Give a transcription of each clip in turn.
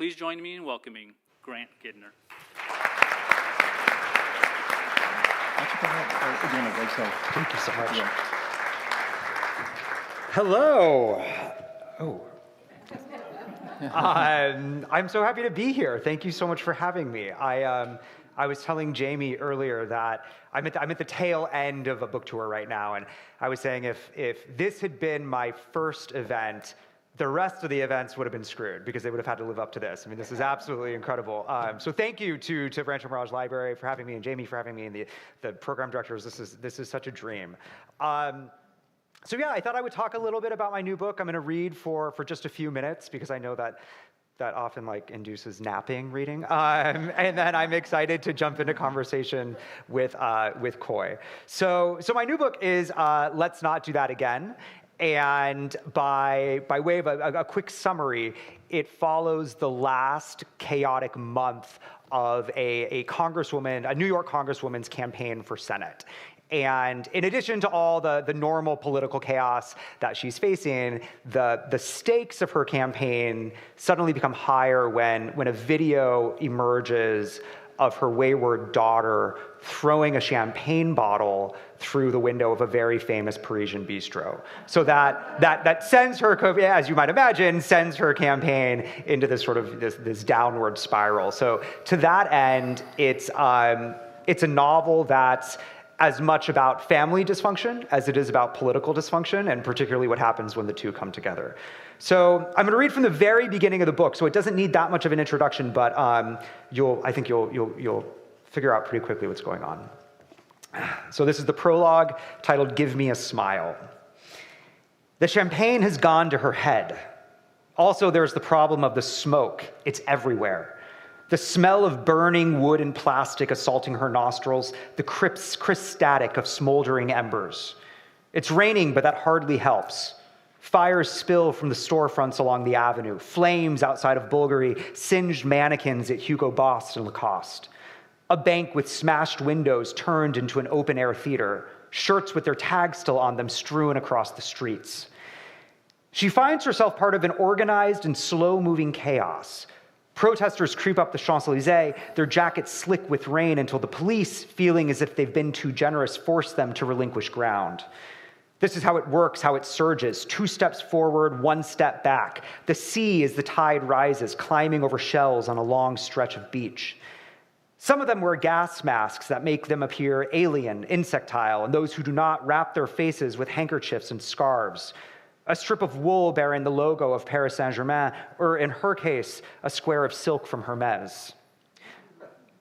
Please join me in welcoming Grant Ginder. Thank you so much. Hello. Oh. I'm so happy to be here. Thank you so much for having me. I was telling Jamie earlier that I'm at the tail end of a book tour right now, and I was saying if this had been my first event, the rest of the events would have been screwed because they would have had to live up to this. I mean, this is absolutely incredible. So thank you to Rancho Mirage Library for having me, and Jamie for having me, and the program directors. This is such a dream. So yeah, I thought I would talk a little bit about my new book. I'm going to read for just a few minutes because I know that often induces napping reading, and then I'm excited to jump into conversation with Coy. So my new book is Let's Not Do That Again, and by way of a quick summary, it follows the last chaotic month of a congresswoman, a New York congresswoman's campaign for Senate. And in addition to all the normal political chaos that she's facing, the stakes of her campaign suddenly become higher when a video emerges of her wayward daughter throwing a champagne bottle through the window of a very famous Parisian bistro. So that sends her, as you might imagine, sends her campaign into this sort of this downward spiral. So to that end, it's a novel that's as much about family dysfunction as it is about political dysfunction, and particularly what happens when the two come together. So I'm going to read from the very beginning of the book, so it doesn't need that much of an introduction, but I think you'll figure out pretty quickly what's going on. So this is the prologue titled "Give Me a Smile." The champagne has gone to her head. Also, there's the problem of the smoke. It's everywhere. The smell of burning wood and plastic assaulting her nostrils, the crisp static of smoldering embers. It's raining, but that hardly helps. Fires spill from the storefronts along the avenue, flames outside of Bulgari, singed mannequins at Hugo Boss and Lacoste. A bank with smashed windows turned into an open-air theater, shirts with their tags still on them strewn across the streets. She finds herself part of an organized and slow-moving chaos. Protesters creep up the Champs-Élysées, their jackets slick with rain until the police, feeling as if they've been too generous, force them to relinquish ground. This is how it works, how it surges. 2 steps forward, 1 step back. The sea as the tide rises, climbing over shells on a long stretch of beach. Some of them wear gas masks that make them appear alien, insectile, and those who do not wrap their faces with handkerchiefs and scarves. A strip of wool bearing the logo of Paris Saint-Germain, or in her case, a square of silk from Hermes.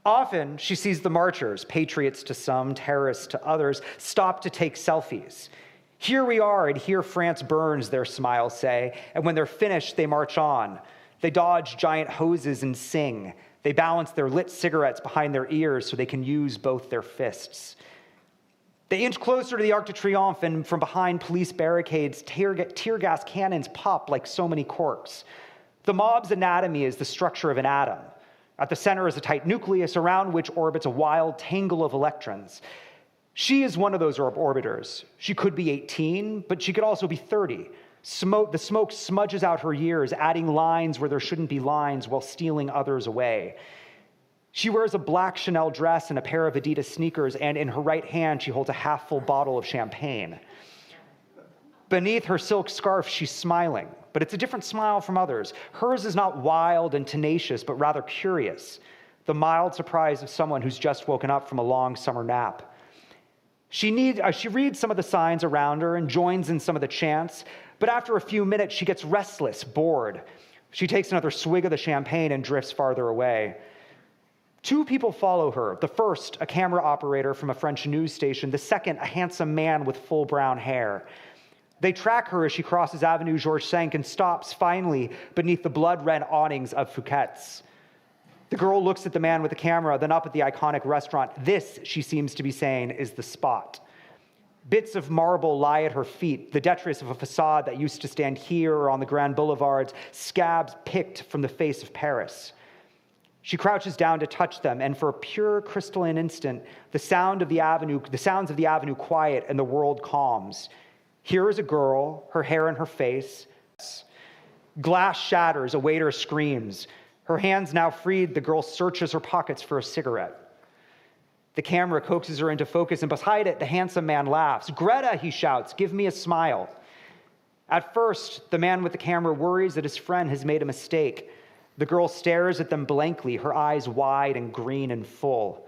Often, she sees the marchers, patriots to some, terrorists to others, stop to take selfies. Here we are, and here France burns, their smiles say, and when they're finished, they march on. They dodge giant hoses and sing. They balance their lit cigarettes behind their ears so they can use both their fists. They inch closer to the Arc de Triomphe, and from behind police barricades, tear gas cannons pop like so many corks. The mob's anatomy is the structure of an atom. At the center is a tight nucleus around which orbits a wild tangle of electrons. She is one of those orbiters. She could be 18, but she could also be 30. The smoke smudges out her years, adding lines where there shouldn't be lines while stealing others away. She wears a black Chanel dress and a pair of Adidas sneakers, and in her right hand, she holds a half-full bottle of champagne. Beneath her silk scarf, she's smiling, but it's a different smile from others. Hers is not wild and tenacious, but rather curious, the mild surprise of someone who's just woken up from a long summer nap. She reads some of the signs around her and joins in some of the chants, but after a few minutes, she gets restless, bored. She takes another swig of the champagne and drifts farther away. 2 people follow her. The first, a camera operator from a French news station. The second, a handsome man with full brown hair. They track her as she crosses Avenue Georges V and stops, finally, beneath the blood-red awnings of Fouquet's. The girl looks at the man with the camera, then up at the iconic restaurant. This, she seems to be saying, is the spot. Bits of marble lie at her feet, the detritus of a facade that used to stand here or on the Grand Boulevards, scabs picked from the face of Paris. She crouches down to touch them, and for a pure crystalline instant, the sounds of the avenue quiet and the world calms. Here is a girl, her hair in her face. Glass shatters, a waiter screams. Her hands now freed, the girl searches her pockets for a cigarette. The camera coaxes her into focus, and beside it, the handsome man laughs. "Greta," he shouts, "give me a smile." At first, the man with the camera worries that his friend has made a mistake. The girl stares at them blankly, her eyes wide and green and full.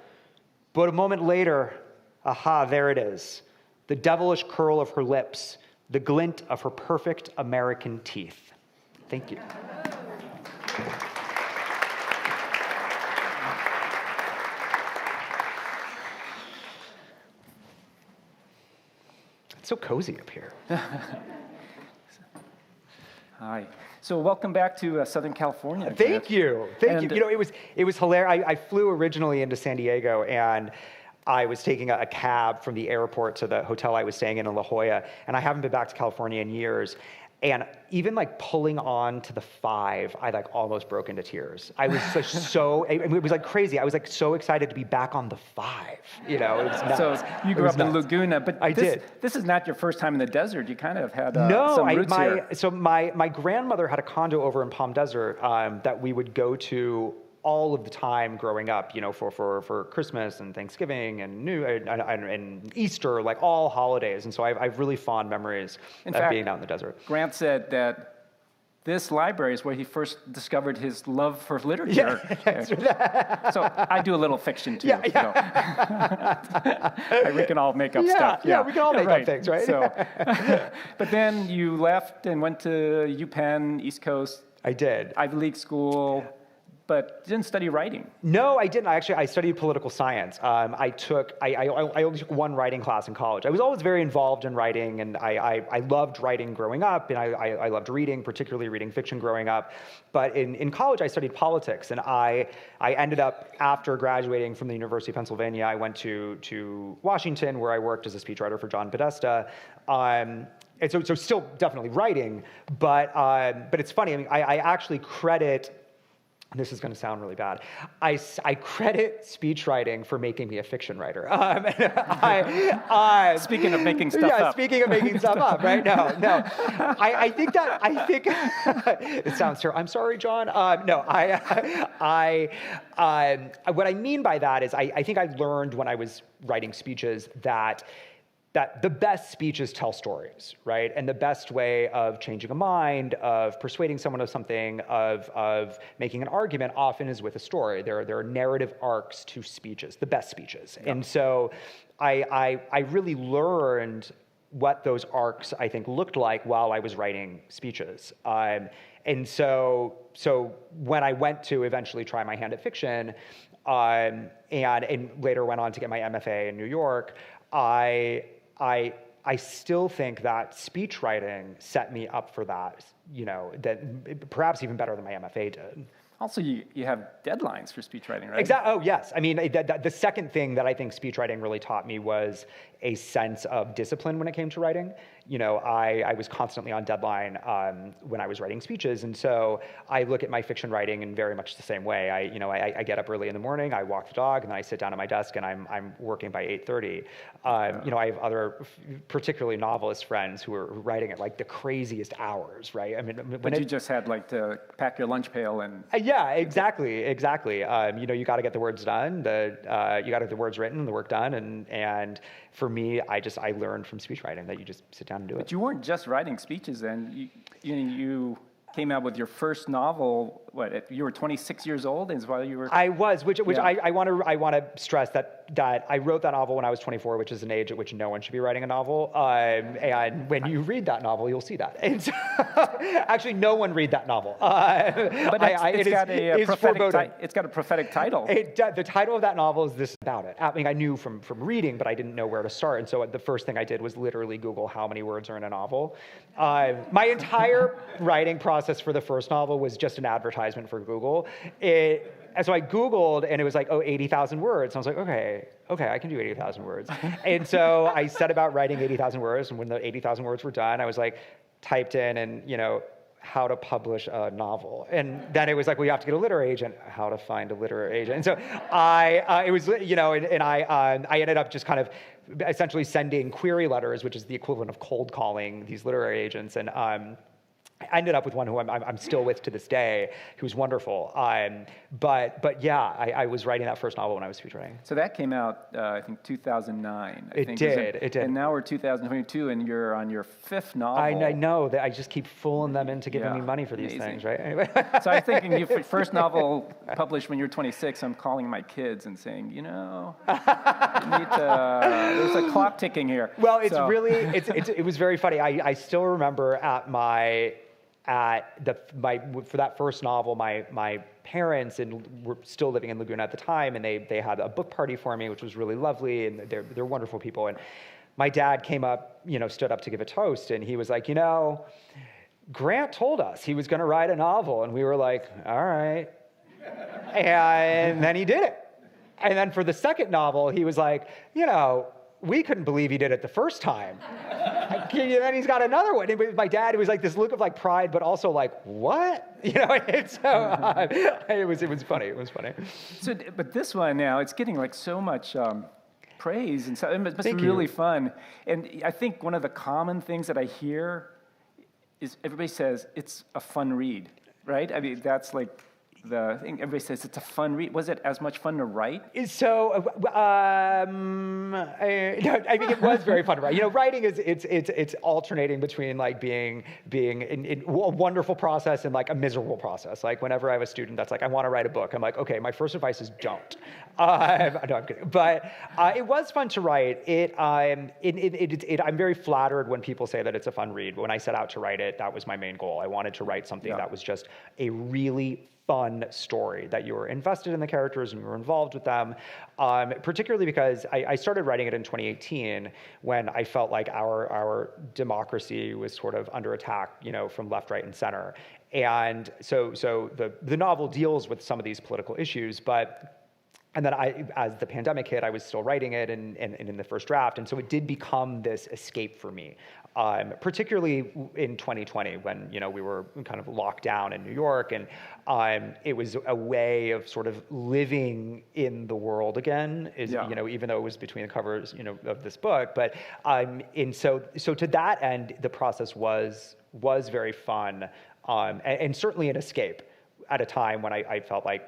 But a moment later, aha, there it is. The devilish curl of her lips, the glint of her perfect American teeth. Thank you. It's so cozy up here. Hi. So welcome back to Southern California. Thank you. Thank you. You know, it was hilarious. I flew originally into San Diego, and I was taking a cab from the airport to the hotel I was staying in La Jolla, and I haven't been back to California in years. And even like pulling on to the 5, I like almost broke into tears. I was like it was like crazy. I was like so excited to be back on the 5. You know, it was nuts. So you grew up in Laguna, but I did. This is not your first time in the desert. You kind of had some roots here. So my grandmother had a condo over in Palm Desert that we would go to all of the time growing up, you know, for Christmas and Thanksgiving and and Easter, like all holidays. And so I have really fond memories of being out in the desert. Grant said that this library is where he first discovered his love for literature. Yeah, so I do a little fiction too. We can all make up stuff. Yeah, we can all make up things, right? So, but then you left and went to UPenn, East Coast. I did. Ivy League school. But didn't study writing. No, I didn't. I studied political science. I only took one writing class in college. I was always very involved in writing, and I loved writing growing up, and I loved reading, particularly reading fiction growing up. But in college, I studied politics, and I ended up, after graduating from the University of Pennsylvania, I went to Washington, where I worked as a speechwriter for John Podesta. And so still definitely writing, but it's funny. I mean, I actually credit. This is going to sound really bad. I credit speechwriting for making me a fiction writer. Speaking of making stuff up. Yeah, speaking of making stuff up, right? No. I think it sounds terrible. I'm sorry, John. What I mean by that is I think I learned when I was writing speeches that the best speeches tell stories, right? And the best way of changing a mind, of persuading someone of something, of making an argument often is with a story. There are narrative arcs to speeches, the best speeches. Yep. And so I really learned what those arcs, I think, looked like while I was writing speeches. And so when I went to eventually try my hand at fiction, and later went on to get my MFA in New York, I still think that speechwriting set me up for that, you know, that perhaps even better than my MFA did. Also, you have deadlines for speechwriting, right? Exactly. Oh, yes. I mean, the second thing that I think speechwriting really taught me was a sense of discipline when it came to writing. You know, I was constantly on deadline when I was writing speeches, and so I look at my fiction writing in very much the same way. I get up early in the morning, I walk the dog, and then I sit down at my desk, and I'm working by 8:30. You know, I have other, particularly novelist friends who are writing at like the craziest hours, right? I mean, but you just had like to pack your lunch pail and. Yeah, exactly. You know, you got to get the words done. You got to get the words written, the work done, and for me, I learned from speechwriting that you just sit down and do it. But you weren't just writing speeches then. You came out with your first novel. What? You were 26 years old, is while you were. I was, which I want to stress that I wrote that novel when I was 24, which is an age at which no one should be writing a novel. And when you read that novel, you'll see that. And so, actually, no one read that novel. But it's got a prophetic title. The title of that novel is This About It. I mean, I knew from reading, but I didn't know where to start. And so the first thing I did was literally Google how many words are in a novel. My entire writing process for the first novel was just an advertisement for Google. And so I Googled, and it was like, 80,000 words. And I was like, okay, I can do 80,000 words. And so I set about writing 80,000 words, and when the 80,000 words were done, I was like, typed in, and, you know, how to publish a novel. And then it was like, well, you have to get a literary agent, how to find a literary agent. And so I ended up just kind of essentially sending query letters, which is the equivalent of cold calling these literary agents. And I ended up with one who I'm still with to this day, who's wonderful. But yeah, I was writing that first novel when I was speechwriting. So that came out, I think, 2009. It did. And now we're 2022, and you're on your fifth novel. I know that I just keep fooling them into giving me money for these things, right? Anyway. So I'm thinking your first novel published when you're 26, I'm calling my kids and saying, you know, you need to, there's a clock ticking here. Well, it's really, it was very funny. I still remember for that first novel, my parents were still living in Laguna at the time, and they had a book party for me, which was really lovely, and they're wonderful people. And my dad came up, stood up to give a toast, and he was like, Grant told us he was going to write a novel, and we were like, all right. And then he did it. And then for the second novel, he was like, we couldn't believe he did it the first time. And then he's got another one. And my dad, it was like this look of like pride, but also like, what? And so it was funny. It was funny. So, but this one now, it's getting like so much praise, and so it must be Thank really you. fun. And I think one of the common things that I hear is everybody says it's a fun read, right? I mean, that's like the thing. Everybody says it's a fun read. Was it as much fun to write? So, I mean, it was very fun to write. Writing is it's alternating between like being in a wonderful process and like a miserable process. Like whenever I have a student that's like, I want to write a book, I'm like, okay, my first advice is don't. No, I'm kidding. But it was fun to write. I'm very flattered when people say that it's a fun read. When I set out to write it, that was my main goal. I wanted to write something that was just a really fun story, that you were invested in the characters and you were involved with them, particularly because I started writing it in 2018 when I felt like our democracy was sort of under attack, from left, right, and center. And so the novel deals with some of these political issues, and then as the pandemic hit, I was still writing it and in the first draft. And so it did become this escape for me, particularly in 2020 when, we were kind of locked down in New York. And it was a way of sort of living in the world again, even though it was between the covers, of this book. But and so to that end, the process was very fun, and certainly an escape at a time when I felt like,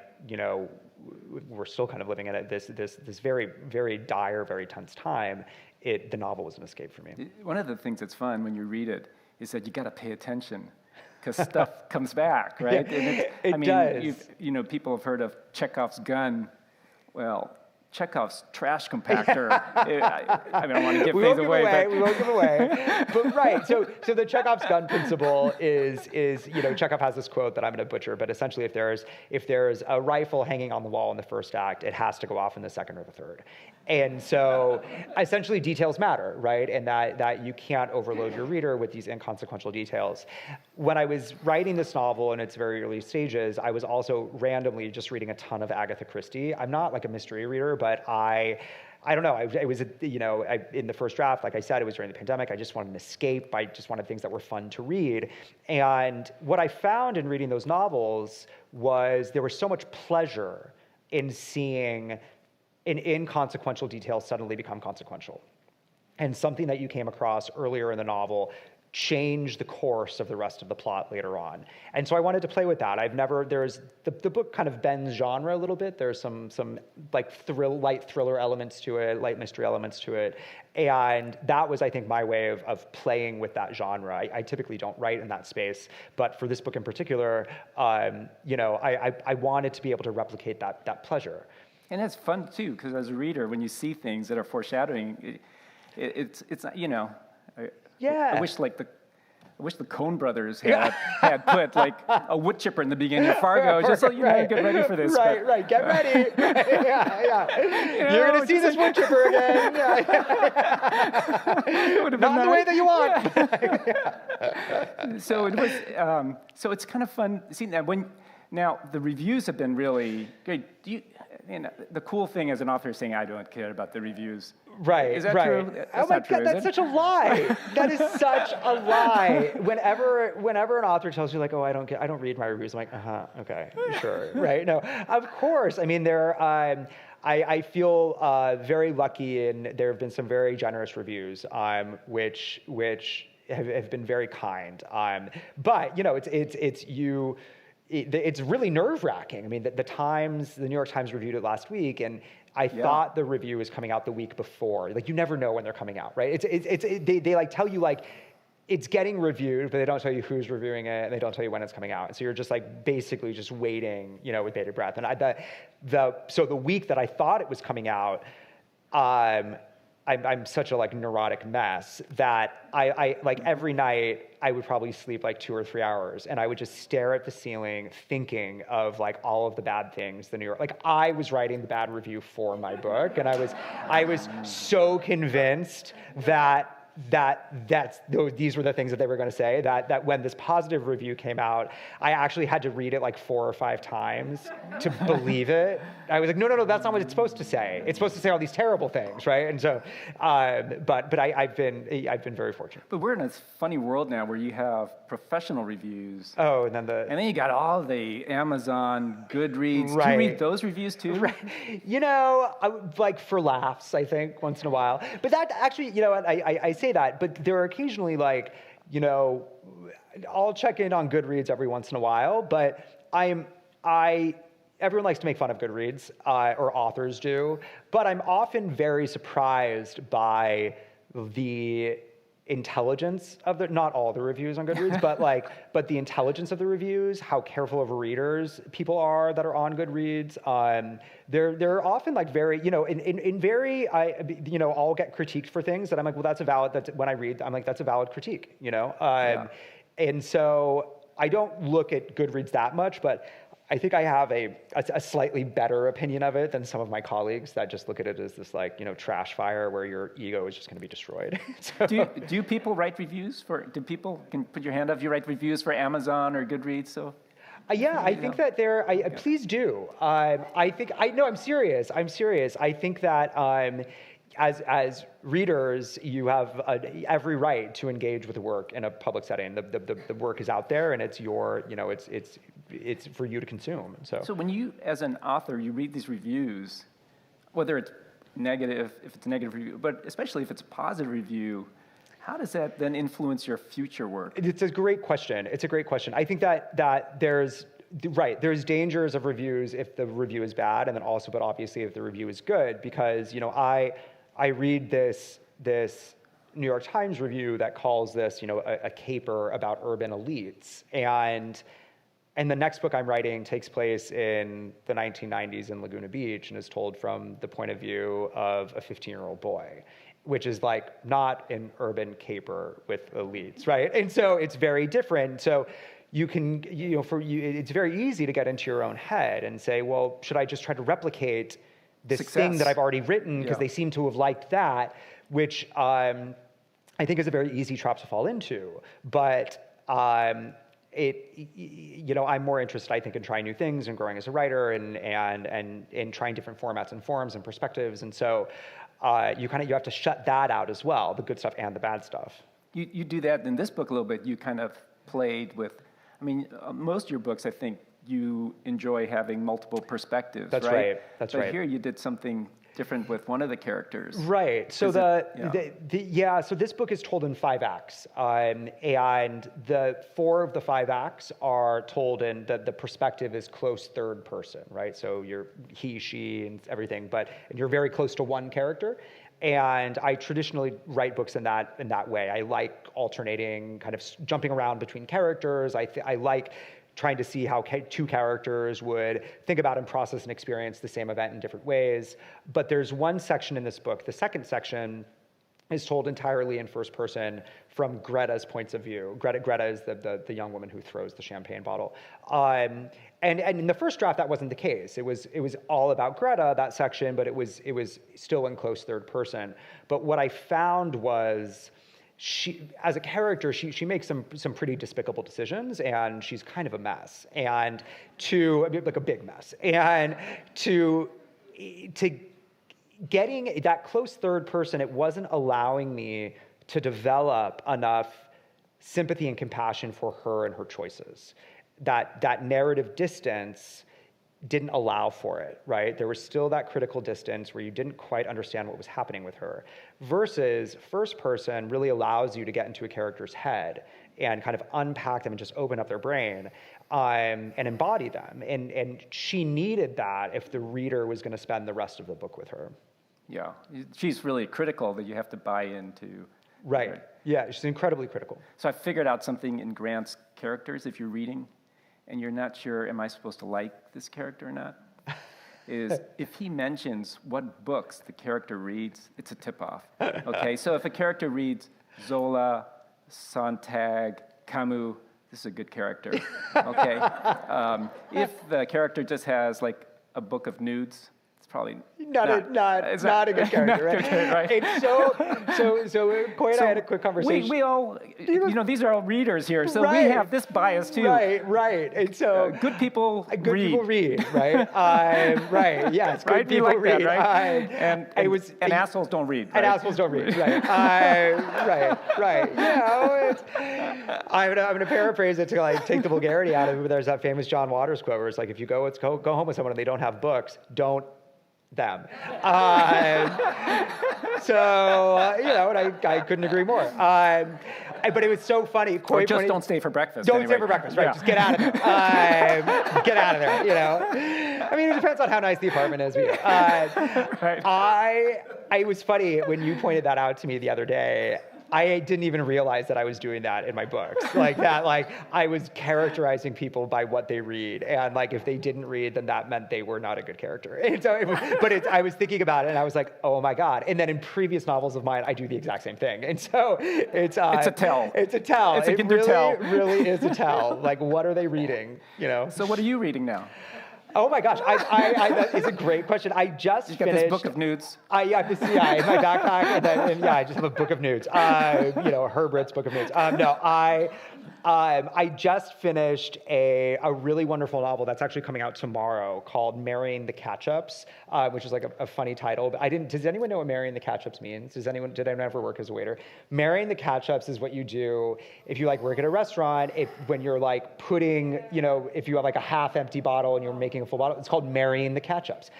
we're still kind of living in this very, very dire, very tense time. The novel was an escape for me. One of the things that's fun when you read it is that you got to pay attention because stuff comes back, right? Yeah, and it does. People have heard of Chekhov's gun. Well, Chekhov's trash compactor. I don't want to give things away. We won't give away. But right, so the Chekhov's gun principle is Chekhov has this quote that I'm going to butcher, but essentially if there's a rifle hanging on the wall in the first act, it has to go off in the second or the third. And so essentially details matter, right? And that you can't overload your reader with these inconsequential details. When I was writing this novel in its very early stages, I was also randomly just reading a ton of Agatha Christie. I'm not like a mystery reader, but I don't know. It was, in the first draft, like I said, it was during the pandemic. I just wanted an escape. I just wanted things that were fun to read. And what I found in reading those novels was there was so much pleasure in seeing an inconsequential detail suddenly become consequential. And something that you came across earlier in the novel changed the course of the rest of the plot later on. And so I wanted to play with that. The book kind of bends genre a little bit. There's some like light thriller elements to it, light mystery elements to it. And that was, I think, my way of playing with that genre. I typically don't write in that space, but for this book in particular, I wanted to be able to replicate that pleasure. And it's fun too, because as a reader, when you see things that are foreshadowing, it's I wish the Coen brothers had put like a wood chipper in the beginning of Fargo, just so get ready for this. Right, get ready. You're gonna see this wood chipper again. Not the way that you want. So it was. So it's kind of fun. See now the reviews have been really great. The cool thing as an author is saying, I don't care about the reviews. Right, is that right. true? That's oh my not true, God, that's such a lie. That is such a lie. Whenever an author tells you like, oh, I don't read my reviews, I'm like, okay, sure, right? No, of course. I mean, I feel very lucky, and there have been some very generous reviews, which have been very kind. But it's really nerve-wracking. I mean, the New York Times reviewed it last week, and I thought the review was coming out the week before. Like, you never know when they're coming out, right? They like tell you like it's getting reviewed, but they don't tell you who's reviewing it, and they don't tell you when it's coming out. And so you're just like basically just waiting, with bated breath. And so the week that I thought it was coming out, I'm such a like neurotic mess that I like every night I would probably sleep like 2 or 3 hours, and I would just stare at the ceiling thinking of like all of the bad things like I was writing the bad review for my book, and I was so convinced that these were the things that they were going to say, that when this positive review came out, I actually had to read it like 4 or 5 times to believe it. I was like, no, that's not what it's supposed to say. It's supposed to say all these terrible things, right? And so, but I've been very fortunate. But we're in this funny world now where you have professional reviews. Oh, and then you got all the Amazon, Goodreads. Right. Do you read those reviews too? Right. Like for laughs, I think, once in a while. But that actually, I say that, but there are occasionally like, I'll check in on Goodreads every once in a while, but everyone likes to make fun of Goodreads, or authors do, but I'm often very surprised by the intelligence of not all the reviews on Goodreads, but the intelligence of the reviews, how careful of readers people are that are on Goodreads. They're often like very, I'll get critiqued for things that I'm like, well, when I read, I'm like, that's a valid critique, And so I don't look at Goodreads that much, but I think I have a slightly better opinion of it than some of my colleagues that just look at it as this like, trash fire where your ego is just going to be destroyed. So. Do people write reviews do people, can put your hand up, you write reviews for Amazon or Goodreads? So. I think that please do. I'm serious. I think that as readers, you have every right to engage with the work in a public setting. The work is out there, and it's it's for you to consume. So when you, as an author, you read these reviews, whether it's negative, if it's a negative review, but especially if it's a positive review, how does that then influence your future work? It's a great question. I think that there's dangers of reviews if the review is bad, and then also, but obviously if the review is good, because I read this New York Times review that calls this a caper about urban elites, and the next book I'm writing takes place in the 1990s in Laguna Beach and is told from the point of view of a 15-year-old boy, which is like not an urban caper with elites, right? And so it's very different. So you can, it's very easy to get into your own head and say, well, should I just try to replicate this thing that I've already written because they seem to have liked that, which I think is a very easy trap to fall into. But I'm more interested, I think, in trying new things and growing as a writer and trying different formats and forms and perspectives. And so you have to shut that out as well, the good stuff and the bad stuff. You do that in this book a little bit. You kind of played with, most of your books, I think, you enjoy having multiple perspectives, That's right? That's right. But here you did something different with one of the characters. Right. So so this book is told in 5 acts, and the 4 of the 5 acts are told in the perspective is close third person, right? So you're he, she, and everything, and you're very close to one character. And I traditionally write books in that way. I like alternating, kind of jumping around between characters. I like trying to see how 2 characters would think about and process and experience the same event in different ways. But there's one section in this book, the second section, is told entirely in first person from Greta's points of view. Greta is the young woman who throws the champagne bottle. And in the first draft, that wasn't the case. It was all about Greta, that section, but it was still in close third person. But what I found was, she, as a character, she makes some pretty despicable decisions, and she's kind of a mess, like a big mess. And to getting that close third person, it wasn't allowing me to develop enough sympathy and compassion for her and her choices. That narrative distance didn't allow for it, right? There was still that critical distance where you didn't quite understand what was happening with her, versus first person really allows you to get into a character's head and kind of unpack them and just open up their brain and embody them. And she needed that if the reader was going to spend the rest of the book with her. Yeah, she's really critical that you have to buy into. Right, yeah, she's incredibly critical. So I figured out something in Grant's characters, if you're reading, and you're not sure, am I supposed to like this character or not? Is if he mentions what books the character reads, it's a tip-off. Okay, so if a character reads Zola, Sontag, Camus, this is a good character. Okay, if the character just has like a book of nudes, it's probably not a good character, right? It's so Coy and I had a quick conversation. We all, these are all readers here, so we have this bias too. Right. And so good people read. Good people read, right? Right. Yes. Good right? people like read. That, right? And assholes don't read. Right? And assholes don't read. Right. Right. I'm gonna paraphrase it to like take the vulgarity out of it. But there's that famous John Waters quote where it's like, if you go home with someone and they don't have books, don't them. And I couldn't agree more. But it was so funny. Or just don't stay for breakfast. Don't stay for breakfast, right? Yeah. Just get out of there. Get out of there, I mean, it depends on how nice the apartment is. Right. It was funny when you pointed that out to me the other day. I didn't even realize that I was doing that in my books. I was characterizing people by what they read. And if they didn't read, then that meant they were not a good character. And so I was thinking about it and I was like, oh my God. And then in previous novels of mine, I do the exact same thing. And so it's a tell. It's a tell. It's a Ginder tell. It really is a tell. What are they reading? So what are you reading now? Oh my gosh, that is a great question. I just finished. You got this book of nudes. In my backpack, and I just have a book of nudes. Herbert's book of nudes. I just finished a really wonderful novel that's actually coming out tomorrow called Marrying the Catch-Ups, which is a funny title. But does anyone know what Marrying the Catch-Ups means? Did anyone ever work as a waiter? Marrying the Catch-Ups is what you do if you work at a restaurant, when you're putting, if you have a half-empty bottle and you're making a full bottle, it's called Marrying the Catch-Ups.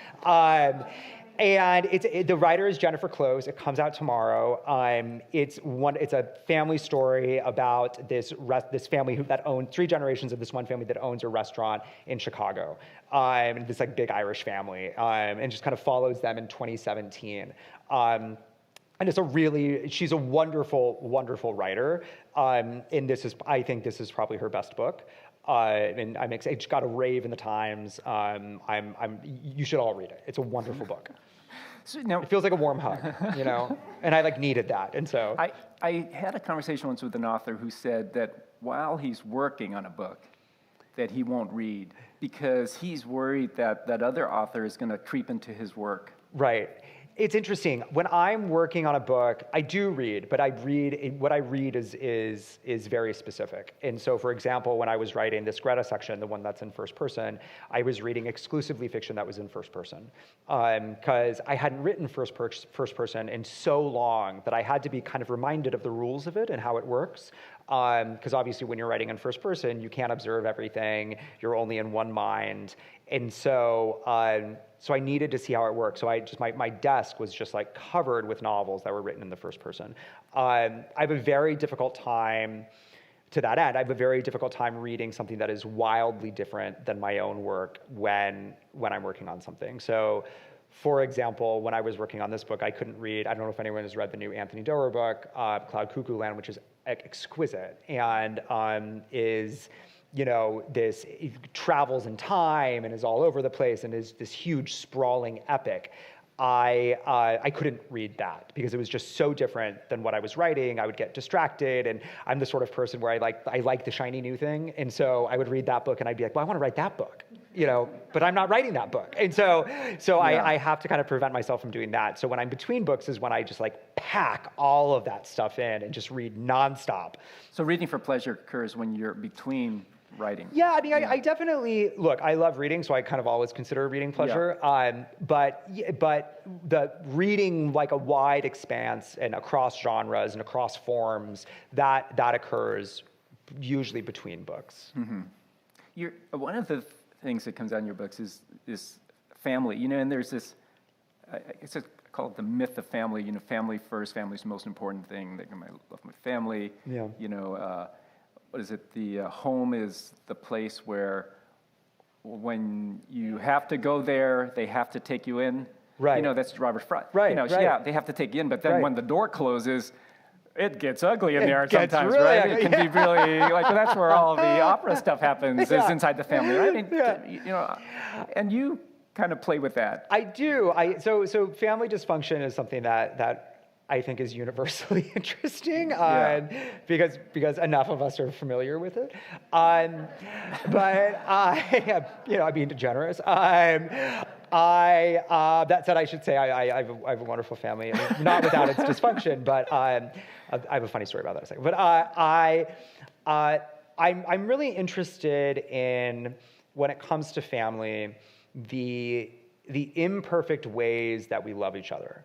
And the writer is Jennifer Close. It comes out tomorrow. It's a family story about this family that owns 3 generations of this one family that owns a restaurant in Chicago. This big Irish family, and just kind of follows them in 2017. And she's a wonderful, wonderful writer. And I think this is probably her best book. And I'm excited. It's got a rave in the Times. You should all read it. It's a wonderful book. So now, it feels like a warm hug, and I needed that. And so I had a conversation once with an author who said that while he's working on a book, that he won't read because he's worried that other author is going to creep into his work. Right. It's interesting. When I'm working on a book, I do read, but what I read is very specific. And so, for example, when I was writing this Greta section, the one that's in first person, I was reading exclusively fiction that was in first person, because I hadn't written first person in so long that I had to be kind of reminded of the rules of it and how it works. Because obviously, when you're writing in first person, you can't observe everything. You're only in one mind, and so I needed to see how it worked. So my desk was just covered with novels that were written in the first person. I have a very difficult time, to that end, I have a very difficult time reading something that is wildly different than my own work when I'm working on something. So, for example, when I was working on this book, I couldn't read, I don't know if anyone has read the new Anthony Doerr book, Cloud Cuckoo Land, which is exquisite and is, this travels in time and is all over the place and is this huge sprawling epic. I couldn't read that because it was just so different than what I was writing. I would get distracted, and I'm the sort of person where I like the shiny new thing, and so I would read that book and I'd be like, well, I want to write that book, but I'm not writing that book, and so yeah. I have to kind of prevent myself from doing that. So when I'm between books is when I just pack all of that stuff in and just read nonstop. So reading for pleasure occurs when you're between writing. Yeah, I mean, I definitely, look, I love reading, so I kind of always consider reading pleasure. Yeah. But the reading a wide expanse and across genres and across forms, that occurs usually between books. Mm-hmm. One of the things that comes out in your books is family. And there's this, I call it the myth of family. Family first. Family's the most important thing. I love my family. Yeah. What is it? The home is the place where when you have to go there, they have to take you in. Right. That's Robert Fry. Right. Yeah, they have to take you in, but then when the door closes, it gets ugly in there gets sometimes, really right? ugly. It can be really that's where all the opera stuff happens is inside the family, right? And you kind of play with that. I do. So family dysfunction is something that I think is universally interesting, because enough of us are familiar with it. But I'm being generous. That said, I should say I have a wonderful family, not without its dysfunction. But I have a funny story about that in a second. But I'm really interested in, when it comes to family, the imperfect ways that we love each other.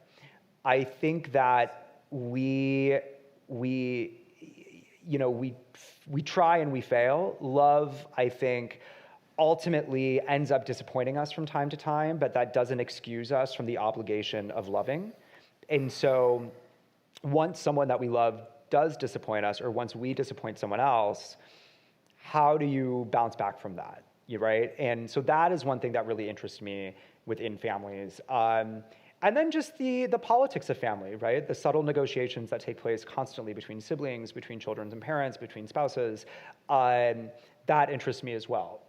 I think that we try and we fail. Love, I think, ultimately ends up disappointing us from time to time, but that doesn't excuse us from the obligation of loving. And so once someone that we love does disappoint us, or once we disappoint someone else, how do you bounce back from that? Right? And so that is one thing that really interests me within families. And then just the politics of family, right? The subtle negotiations that take place constantly between siblings, between children and parents, between spouses, that interests me as well.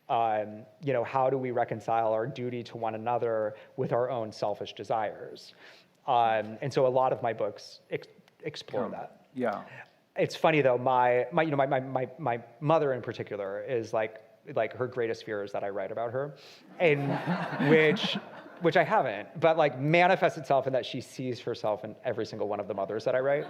How do we reconcile our duty to one another with our own selfish desires? And so a lot of my books explore that. Yeah. It's funny though, my mother in particular is like her greatest fear is that I write about her, and which I haven't, but manifests itself in that she sees herself in every single one of the mothers that I write,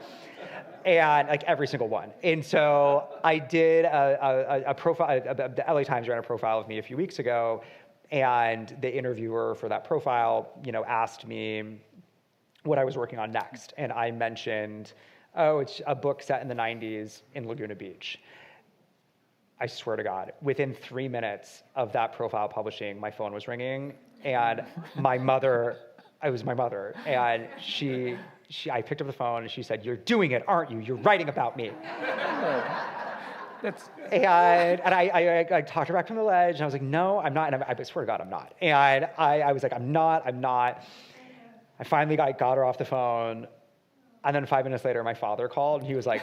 and every single one. And so I did a profile. The LA Times ran a profile of me a few weeks ago, and the interviewer for that profile, asked me what I was working on next, and I mentioned, it's a book set in the 90s in Laguna Beach. I swear to God, within 3 minutes of that profile publishing, my phone was ringing, and it was my mother, and I picked up the phone, and she said, "You're doing it, aren't you? You're writing about me." And I talked her back from the ledge, and I was like, "No, I'm not," and I swear to God, I'm not. And I was like, I'm not. I finally got her off the phone, and then 5 minutes later, my father called, and he was like,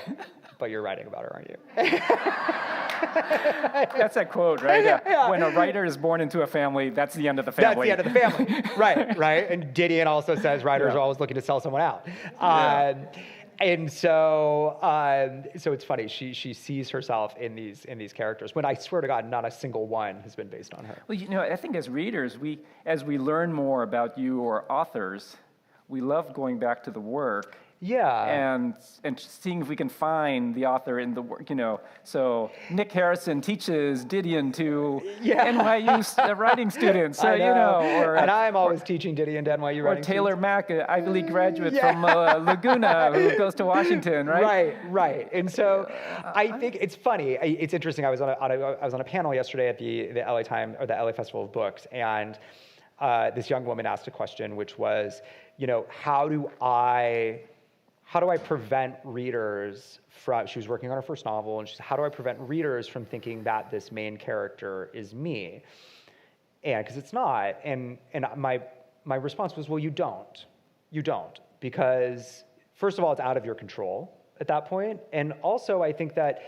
"But you're writing about her, aren't you?" That's that quote, right? Yeah. When a writer is born into a family, that's the end of the family. That's the end of the family, right? And Didion also says writers are always looking to sell someone out. And so it's funny. She sees herself in these characters. When I swear to God, not a single one has been based on her. Well, I think as readers, as we learn more about you or authors, we love going back to the work. Yeah. And seeing if we can find the author in the work, So Nick Harrison teaches Didion to NYU writing students, and I'm always teaching Didion to NYU writing students. Or Taylor Mack, an Ivy League graduate from Laguna who goes to Washington, right? Right. And so I think it's funny. It's interesting. I was on a panel yesterday at the LA Times, or the LA Festival of Books, and this young woman asked a question, which was, how do I prevent readers from, she was working on her first novel, and she said, how do I prevent readers from thinking that this main character is me? And because it's not. And my response was, well, you don't. Because first of all, it's out of your control at that point. And also I think that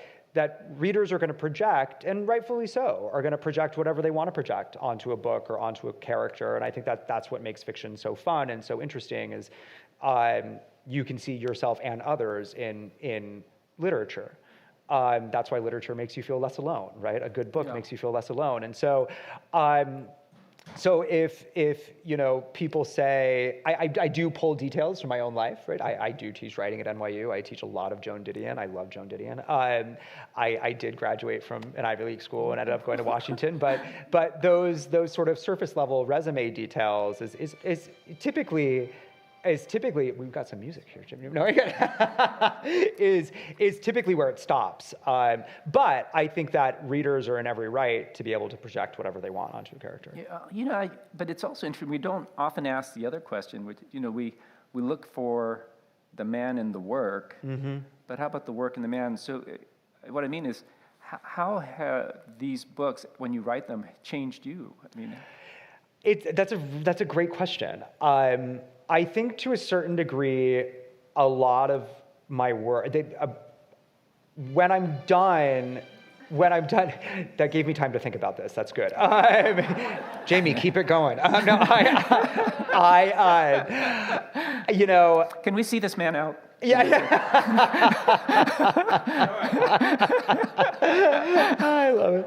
readers are going to project, and rightfully so, are going to project whatever they want to project onto a book or onto a character. And I think that's what makes fiction so fun and so interesting is, you can see yourself and others in literature. That's why literature makes you feel less alone, right? A good book makes you feel less alone. And so, if people say, I do pull details from my own life, right? I do teach writing at NYU. I teach a lot of Joan Didion. I love Joan Didion. I did graduate from an Ivy League school and ended up going to Washington. But those sort of surface level resume details is typically is typically, we've got some music here, Jim. No, is typically where it stops. But I think that readers are in every right to be able to project whatever they want onto a character. Yeah, but it's also interesting. We don't often ask the other question, which, we look for the man in the work, but how about the work in the man? So what I mean is, how have these books, when you write them, changed you? I mean, that's a great question. I think to a certain degree, a lot of my work, when I'm done, that gave me time to think about this. That's good. Jamie, keep it going. No, Can we see this man out? Yeah. I love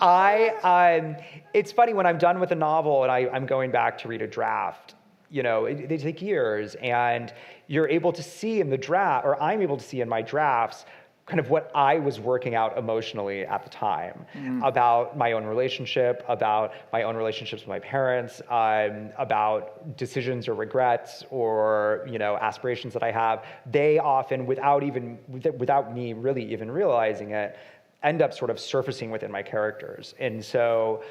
it. It's funny when I'm done with a novel and I'm going back to read a draft. They take years, and you're able to see in the draft, or I'm able to see in my drafts, kind of what I was working out emotionally at the time about my own relationship, about my own relationships with my parents, about decisions or regrets or aspirations that I have. They often, without me really even realizing it, end up sort of surfacing within my characters. And so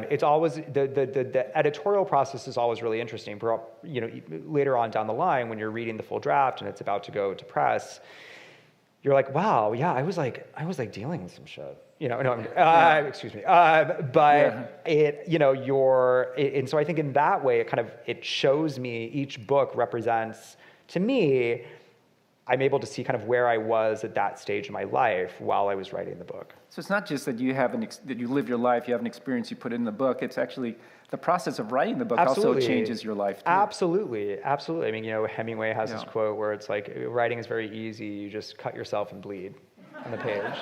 it's always, the editorial process is always really interesting. Later on down the line, when you're reading the full draft and it's about to go to press, you're like, wow, yeah, I was like dealing with some shit. Excuse me. And so I think in that way, it shows me, each book represents, to me, I'm able to see kind of where I was at that stage of my life while I was writing the book. So it's not just that you have that you live your life, you have an experience, you put it in the book. It's actually the process of writing the book also changes your life too. Absolutely. I mean, Hemingway has this quote where it's like, writing is very easy. You just cut yourself and bleed on the page.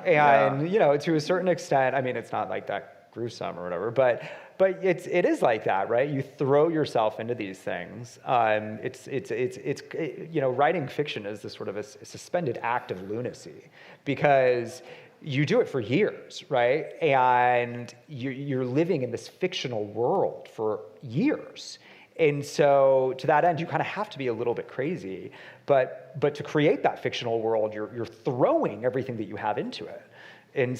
And to a certain extent, I mean, it's not like that gruesome or whatever, but it is like that, right? You throw yourself into these things. Writing fiction is this sort of a suspended act of lunacy, because you do it for years, right? And you're living in this fictional world for years. And so to that end, you kind of have to be a little bit crazy. But to create that fictional world, you're throwing everything that you have into it. And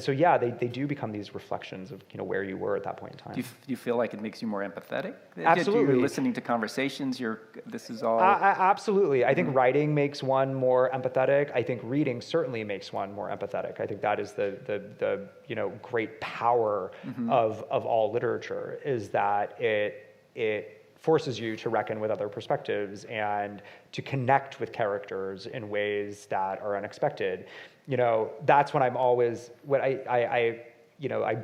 so yeah, they do become these reflections of where you were at that point in time. Do you feel like it makes you more empathetic? Absolutely. You're listening to conversations. This is all. Absolutely. I think writing makes one more empathetic. I think reading certainly makes one more empathetic. I think that is the great power of all literature, is that it forces you to reckon with other perspectives and to connect with characters in ways that are unexpected. That's when I'm always, I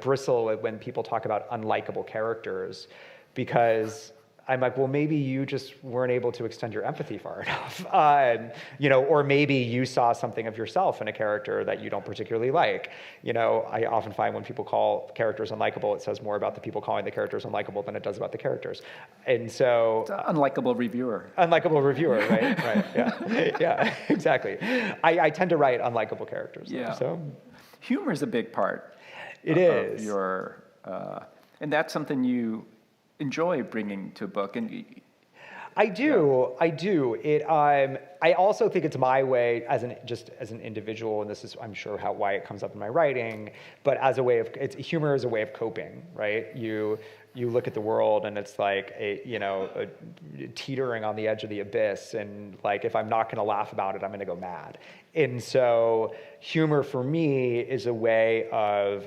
bristle when people talk about unlikable characters, because I'm like, well, maybe you just weren't able to extend your empathy far enough. Or maybe you saw something of yourself in a character that you don't particularly like. I often find when people call characters unlikable, it says more about the people calling the characters unlikable than it does about the characters. And so... It's an unlikable reviewer. Unlikable reviewer, right? Right, yeah. Yeah, exactly. I tend to write unlikable characters. Yeah. So. Humor is a big part. It is. Of your... and that's something you enjoy bringing to a book, and I do. I also think it's my way as an individual, and this is, I'm sure, why it comes up in my writing. But as a way of, humor is a way of coping, right? You look at the world, and it's like a teetering on the edge of the abyss, and like, if I'm not going to laugh about it, I'm going to go mad. And so, humor for me is a way of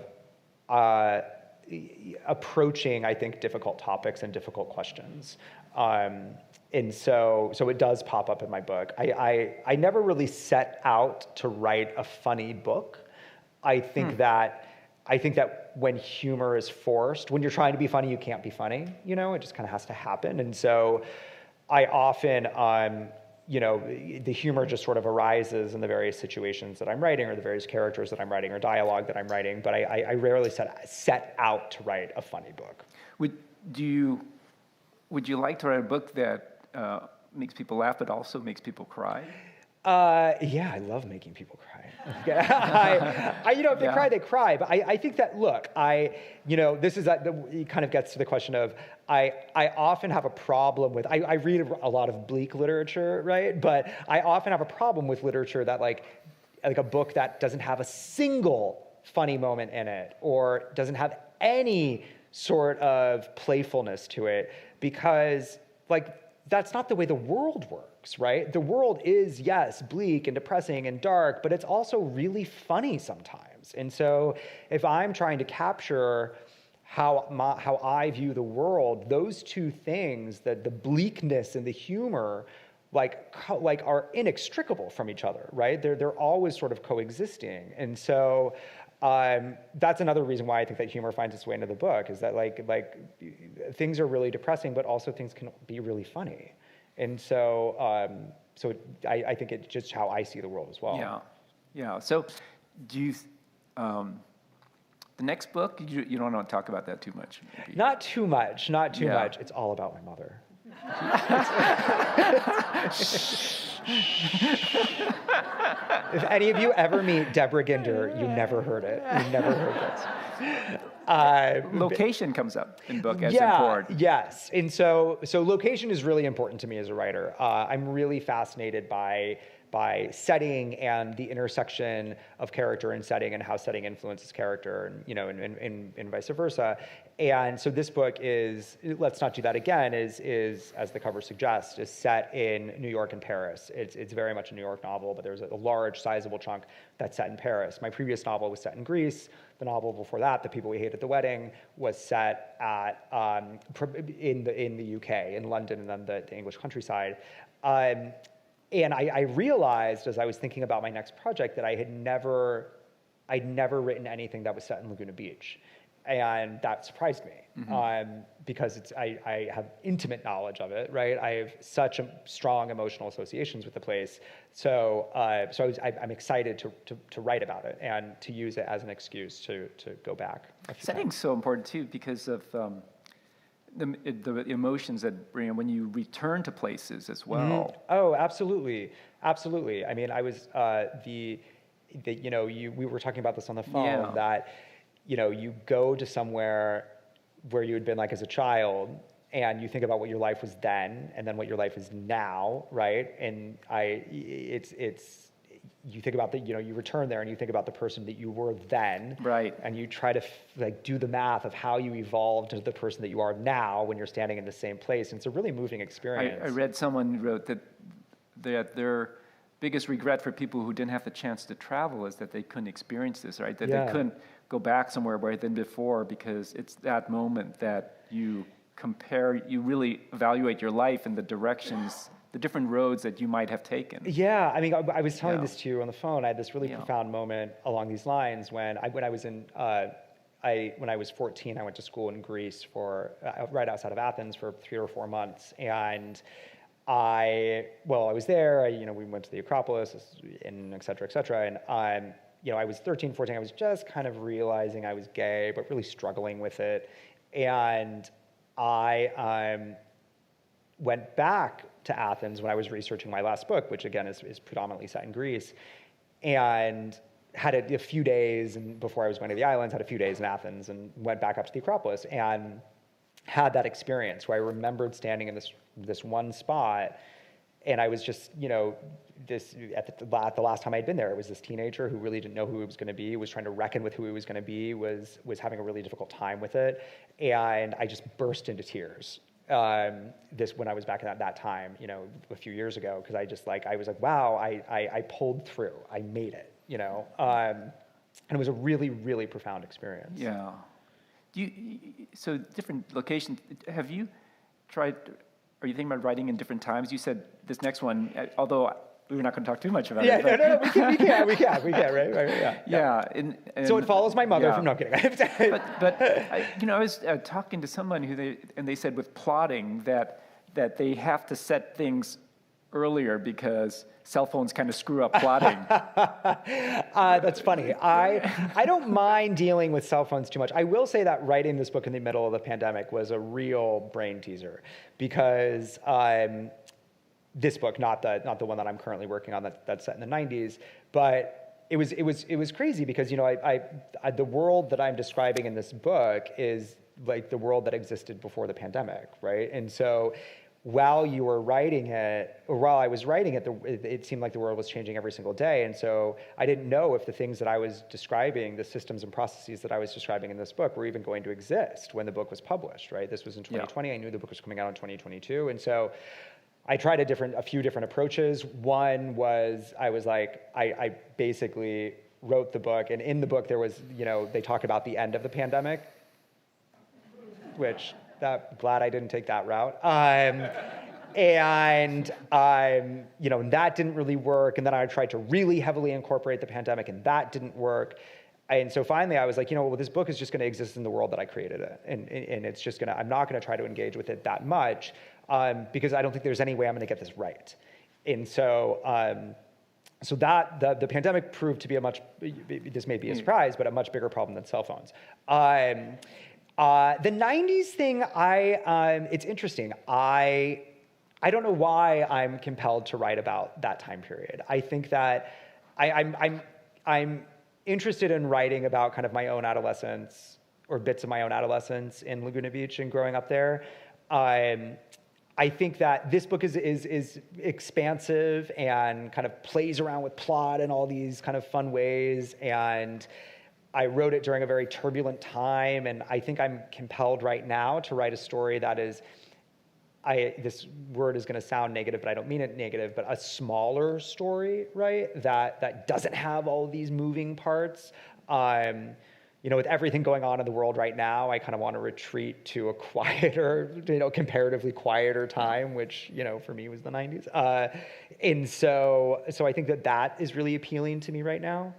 approaching, I think, difficult topics and difficult questions. And so it does pop up in my book. I never really set out to write a funny book. I think that when humor is forced, when you're trying to be funny, you can't be funny. It just kind of has to happen. And so I often, the humor just sort of arises in the various situations that I'm writing, or the various characters that I'm writing, or dialogue that I'm writing, but I rarely set out to write a funny book. Would you like to write a book that makes people laugh but also makes people cry? Yeah, I love making people cry. If they cry, they cry. But I think that, look, this is it kind of gets to the question of, I often have a problem with, I read a lot of bleak literature, right? But I often have a problem with literature that like a book that doesn't have a single funny moment in it, or doesn't have any sort of playfulness to it, because like, that's not the way the world works, right? The world is, yes, bleak and depressing and dark, but it's also really funny sometimes. And so if I'm trying to capture how I view the world, those two things, the bleakness and the humor, like are inextricable from each other, right? They're always sort of coexisting. And so that's another reason why I think that humor finds its way into the book, is that like things are really depressing, but also things can be really funny. And so I think it's just how I see the world as well. Yeah. So do you, the next book, you don't want to talk about that too much? Maybe. Not too much. It's all about my mother. If any of you ever meet Deborah Ginder, you never heard it. You never heard this. Location comes up in book as important. Yes. And so location is really important to me as a writer. I'm really fascinated by setting and the intersection of character and setting, and how setting influences character, and and vice versa. And so this book is, Let's Not Do That Again, is as the cover suggests, is set in New York and Paris. It's very much a New York novel, but there's a large, sizable chunk that's set in Paris. My previous novel was set in Greece. The novel before that, The People We Hate at the Wedding, was set at in the UK, in London, and then the English countryside. And I realized, as I was thinking about my next project, that I'd never written anything that was set in Laguna Beach. And that surprised me, because I have intimate knowledge of it, right? I have such strong emotional associations with the place. So I'm excited to write about it and to use it as an excuse to go back. Setting's so important too, because of the emotions that bring when you return to places as well. Mm-hmm. Oh, absolutely. I mean, I was we were talking about this on the phone, that you go to somewhere where you had been like as a child, and you think about what your life was then, and then what your life is now, right? And you think about you return there and you think about the person that you were then, right? And you try to do the math of how you evolved to the person that you are now when you're standing in the same place. And it's a really moving experience. I read someone wrote that their biggest regret for people who didn't have the chance to travel is that they couldn't experience this, right? That they couldn't go back somewhere where they'd been before, because it's that moment that you really evaluate your life and the directions, the different roads that you might have taken. Yeah, I mean, I was telling this to you on the phone. I had this really profound moment along these lines when I was 14. I went to school in Greece for right outside of Athens for 3 or 4 months, and I was there. We went to the Acropolis, and et cetera, and I was 13, 14. I was just kind of realizing I was gay, but really struggling with it, and I went back to Athens when I was researching my last book, which again is predominantly set in Greece, and had a few days, and before I was going to the islands, had a few days in Athens, and went back up to the Acropolis, and had that experience where I remembered standing in this one spot, and I was just, at the last time I'd been there, it was this teenager who really didn't know who he was going to be, was trying to reckon with who he was going to be, was having a really difficult time with it, and I just burst into tears. When I was back at that time, a few years ago, because I was like, wow, I pulled through, I made it, and it was a really, really profound experience. Yeah. So different locations, have you tried, are you thinking about writing in different times? You said this next one, although we're not going to talk too much about it. Yeah, no, we can, right? Yeah. And so it follows my mother from, no, I'm kidding. but I was talking to someone they said with plotting that they have to set things earlier because cell phones kind of screw up plotting. That's funny. I don't mind dealing with cell phones too much. I will say that writing this book in the middle of the pandemic was a real brain teaser, because this book, not the one that I'm currently working on that's set in the 90s, but it was crazy because, the world that I'm describing in this book is like the world that existed before the pandemic, right? And so while you were writing it, or while I was writing it, it seemed like the world was changing every single day. And so I didn't know if the things that I was describing, the systems and processes that I was describing in this book were even going to exist when the book was published, right? This was in 2020. I knew the book was coming out in 2022. And so I tried a few different approaches. One was, I basically wrote the book, and in the book there was, they talk about the end of the pandemic, which, glad I didn't take that route. That didn't really work. And then I tried to really heavily incorporate the pandemic, and that didn't work. And so finally I was like, this book is just going to exist in the world that I created it. And it's just I'm not going to try to engage with it that much because I don't think there's any way I'm going to get this right. And so, that the pandemic proved to be this may be a surprise, but a much bigger problem than cell phones. The 90s thing, it's interesting. I don't know why I'm compelled to write about that time period. I think that I'm interested in writing about kind of my own adolescence or bits of my own adolescence in Laguna Beach and growing up there. I think that this book is expansive and kind of plays around with plot in all these kind of fun ways, and I wrote it during a very turbulent time, and I think I'm compelled right now to write a story that is, this word is going to sound negative, but I don't mean it negative, but a smaller story, right? That doesn't have all these moving parts. With everything going on in the world right now, I kind of want to retreat to a quieter, comparatively quieter time, which, for me was the 90s. And so I think that is really appealing to me right now.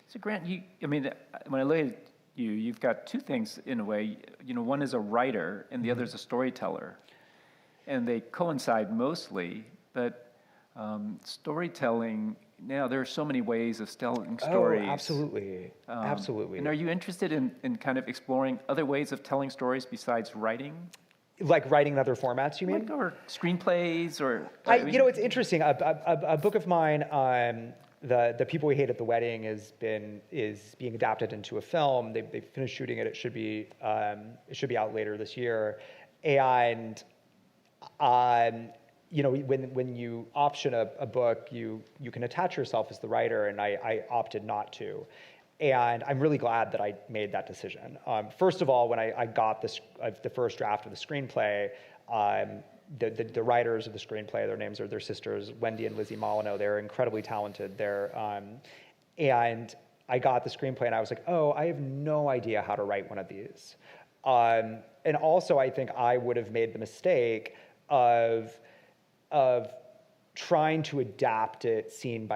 So Grant, when I look at you, you've got two things in a way. One is a writer and the other is a storyteller. And they coincide mostly, but storytelling, now there are so many ways of telling stories. Oh, absolutely. Absolutely. And are you interested in kind of exploring other ways of telling stories besides writing? Like writing in other formats, you mean? Or screenplays, or... it's interesting. A book of mine, The People We Hate at the Wedding is being adapted into a film. They finished shooting it. It should be out later this year. And when you option a book, you can attach yourself as the writer, and I opted not to. And I'm really glad that I made that decision. First of all, when I got the first draft of the screenplay, the writers of the screenplay, their names are their sisters, Wendy and Lizzie Molyneux. They're incredibly talented. And I got the screenplay and I was like, oh, I have no idea how to write one of these. And also I think I would have made the mistake of trying to adapt it scene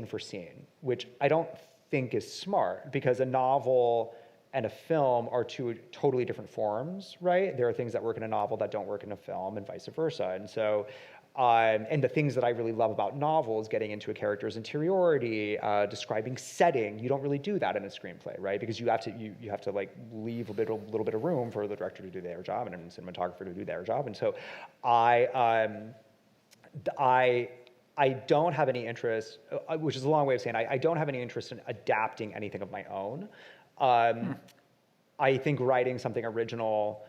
for scene, which I don't think is smart, because a novel and a film are two totally different forms, right? There are things that work in a novel that don't work in a film, and vice versa. And so, and the things that I really love about novels, getting into a character's interiority, describing setting, you don't really do that in a screenplay, right? Because you have to like leave a little bit of room for the director to do their job and a cinematographer to do their job. And so, I don't have any interest, which is a long way of saying I don't have any interest in adapting anything of my own. I think writing something original,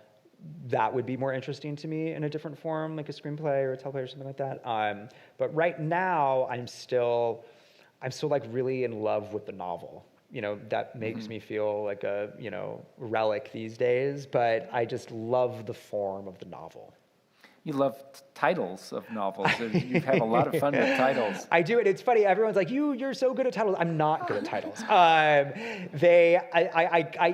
that would be more interesting to me in a different form, like a screenplay or a teleplay or something like that. But right now, I'm still like really in love with the novel. That makes me feel like a, relic these days, but I just love the form of the novel. You love titles of novels. You've had a lot of fun with titles. I do, and it's funny. Everyone's like, "You're so good at titles." I'm not good at titles. I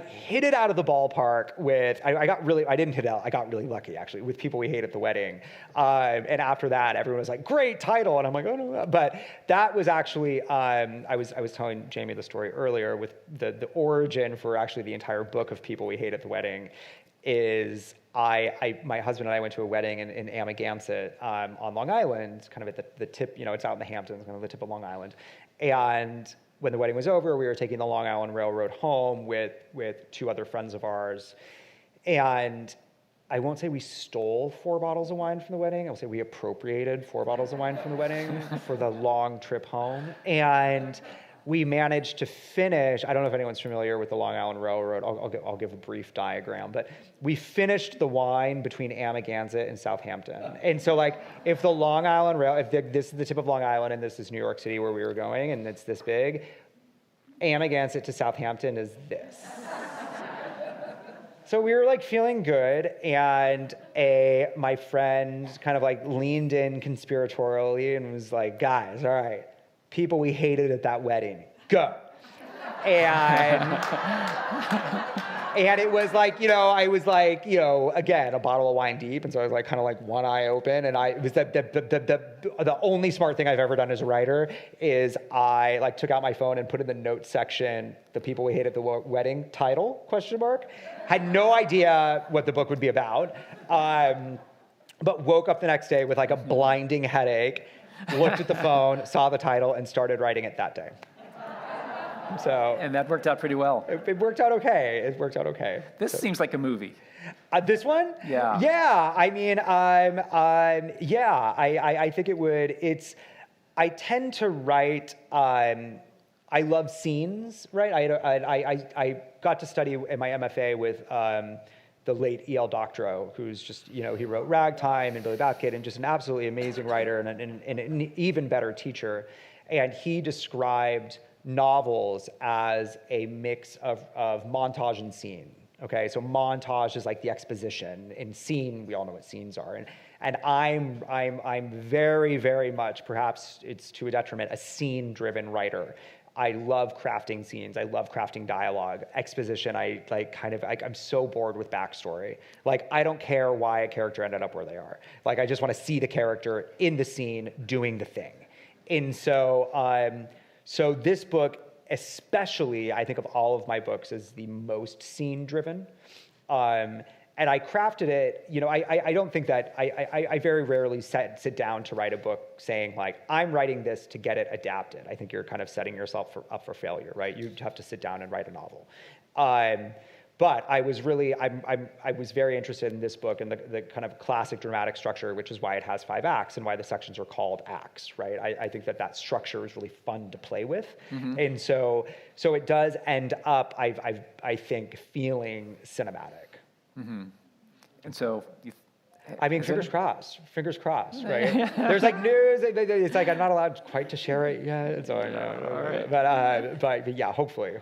hit it out of the ballpark with. I didn't hit it out. I got really lucky actually with People We Hate at the Wedding. And after that, everyone was like, "Great title," and I'm like, "Oh no!" But that was actually. I was telling Jamie the story earlier with the origin for actually the entire book of People We Hate at the Wedding is. My husband and I went to a wedding in Amagansett on Long Island, kind of at the tip, it's out in the Hamptons, kind of the tip of Long Island. And when the wedding was over, we were taking the Long Island Railroad home with two other friends of ours. And I won't say we stole 4 bottles of wine from the wedding. I'll say we appropriated 4 bottles of wine from the wedding for the long trip home. And we managed to finish, I don't know if anyone's familiar with the Long Island Railroad, I'll give a brief diagram, but we finished the line between Amagansett and Southampton. And so like, if the Long Island this is the tip of Long Island and this is New York City where we were going and it's this big, Amagansett to Southampton is this. So we were like feeling good, and my friend kind of like leaned in conspiratorially and was like, guys, all right, people we hated at that wedding, go. And it was like, I was like, again, a bottle of wine deep, and so I was like kind of like one eye open, and it was the only smart thing I've ever done as a writer is I like took out my phone and put in the notes section, the people we hated at the wedding title, ? Had no idea what the book would be about, but woke up the next day with like a blinding headache, looked at the phone, saw the title, and started writing it that day. So, and that worked out pretty well. It worked out okay. It worked out okay. This seems like a movie. This one? Yeah. Yeah. I mean, yeah. I think it would. I tend to write. I love scenes, right? I got to study in my MFA with the late E.L. Doctorow, who's just, he wrote Ragtime and Billy Bat-Kid, and just an absolutely amazing writer and an even better teacher. And he described novels as a mix of montage and scene. Okay, so montage is like the exposition, and scene, we all know what scenes are. And I'm very, very much, perhaps it's to a detriment, a scene-driven writer. I love crafting scenes. I love crafting dialogue. Exposition, I'm so bored with backstory. Like, I don't care why a character ended up where they are. Like, I just want to see the character in the scene doing the thing. And so, so this book, especially, I think of all of my books, is the most scene-driven. And I crafted it, I don't think that, I very rarely sit down to write a book saying like, I'm writing this to get it adapted. I think you're kind of setting yourself up for failure, right? You have to sit down and write a novel. But I was really, I was very interested in this book and the kind of classic dramatic structure, which is why it has 5 acts and why the sections are called acts, right? I think that structure is really fun to play with. Mm-hmm. And so it does end up, I think, feeling cinematic. Mm-hmm. And so, fingers crossed, right? There's like news, it's like I'm not allowed quite to share it yet, so I know. Right. But yeah, hopefully.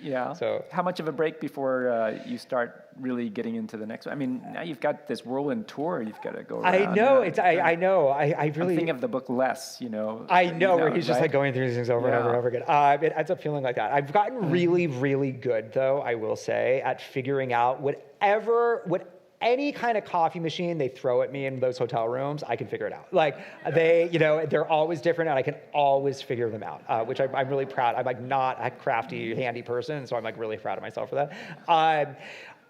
Yeah. So, how much of a break before you start really getting into the next one? I mean, now you've got this whirlwind tour you've got to go around. I know, I know. I really... I'm thinking of the book Less, I know, where he's just like going through these things over and over and over again. It ends up feeling like that. I've gotten really, really good, though, I will say, at figuring out what any kind of coffee machine they throw at me in those hotel rooms, I can figure it out. Like they're always different, and I can always figure them out, which I'm really proud. I'm like not a crafty, handy person, so I'm like really proud of myself for that.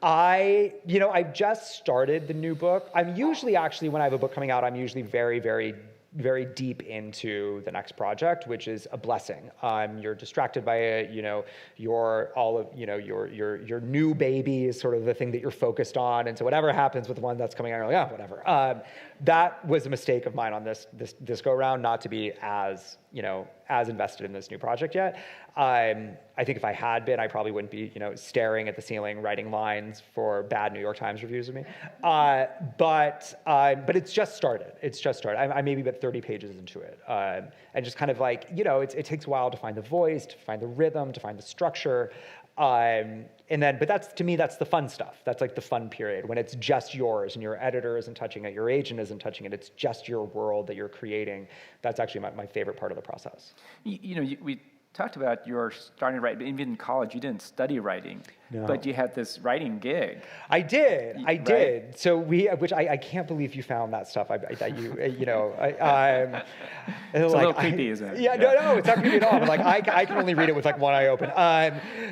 I've just started the new book. I'm usually actually, when I have a book coming out, I'm usually very, very, very deep into the next project, which is a blessing. You're distracted by it, your new baby is sort of the thing that you're focused on, and so whatever happens with the one that's coming out, you're like, whatever. That was a mistake of mine on this go around, not to be as invested in this new project yet. I think if I had been, I probably wouldn't be, staring at the ceiling, writing lines for bad New York Times reviews of me. But it's just started. I maybe about 30 pages into it, and just kind of like, it takes a while to find the voice, to find the rhythm, to find the structure. But that's, to me, that's the fun stuff. That's like the fun period when it's just yours and your editor isn't touching it, your agent isn't touching it. It's just your world that you're creating. That's actually my favorite part of the process. We talked about your starting to write, but even in college, you didn't study writing, but you had this writing gig. I did. So which I can't believe you found that stuff. It's a little creepy, isn't it? Yeah, no, it's not creepy at all. But like, I can only read it with like one eye open.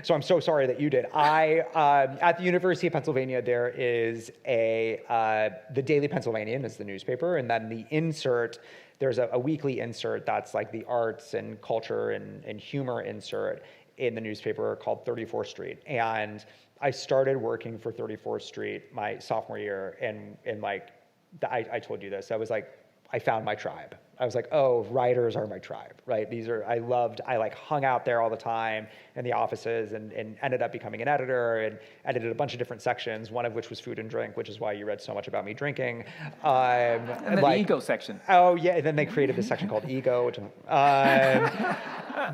So I'm so sorry that you did. At the University of Pennsylvania, there is the Daily Pennsylvanian is the newspaper, and then the insert. There's a weekly insert that's like the arts and culture and humor insert in the newspaper called 34th Street. And I started working for 34th Street my sophomore year, and like, I told you this, I was like, I found my tribe. I was like, oh, writers are my tribe, right? I like hung out there all the time in the offices and ended up becoming an editor and edited a bunch of different sections, one of which was food and drink, which is why you read so much about me drinking. And then the ego section. Oh, yeah, and then they created this section called ego, which,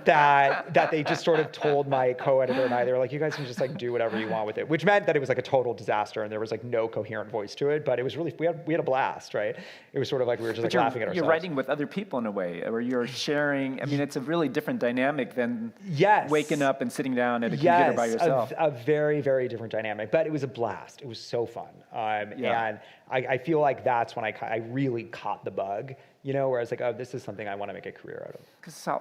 that they just sort of told my co-editor and I, they were like, you guys can just like do whatever you want with it, which meant that it was like a total disaster and there was like no coherent voice to it, but it was really, we had a blast, right? It was sort of like we were just like laughing at ourselves. You're writing with other people in a way, or you're sharing. I mean, it's a really different dynamic than waking up and sitting down at a computer by yourself. A very, very different dynamic, but it was a blast. It was so fun. And I feel like that's when I really caught the bug, you know, where I was like, oh, this is something I want to make a career out of.